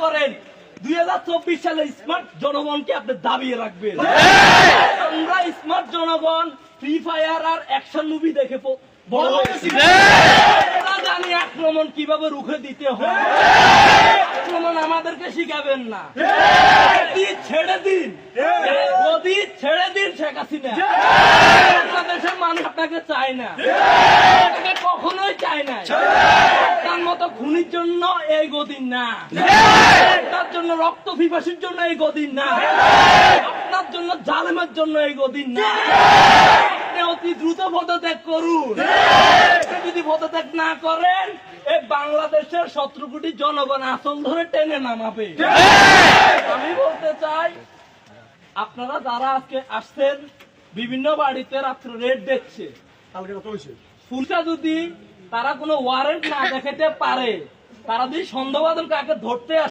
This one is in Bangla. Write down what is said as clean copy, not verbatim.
করেন 2024 সালে স্মার্ট জনগণকে আপনি দাবিয়ে রাখবেন। আমরা স্মার্ট জনগণ ফ্রি ফায়ার আর অ্যাকশন মুভি দেখে বড় হয়েছি। আমরা জানি আক্রমণ কিভাবে রুখে দিতে হয়। আক্রমণ আমাদেরকে শিখাবেন না। ছেড়ে দিন, গদি ছেড়ে দিন শেখ হাসিনা। বাংলাদেশের মানুষ আপনাকে চায় না, আপনাকে কখনোই চায় না। তার মতো খুনির জন্য এই গদি না, তার জন্য রক্ত পিপাসুর জন্য এই গদি না, আপনার জন্য জালেমের জন্য এই গদি না। আপনি অতি দ্রুত পদত্যাগ করুন। যদি পদত্যাগ না করেন, এই বাংলাদেশের 17 কোটি জনগণ আসল ধরে টেনে নামাবে। আমি বলতে চাই, আপনারা যারা আজকে আসছেন, বিভিন্ন বাড়িতে রাত্রে রেড দেখছে, পুলিশরা যদি তারা কোনো ওয়ারেন্ট না দেখাতে পারে, তারা যদি সন্দেহবাদীকে ধরতে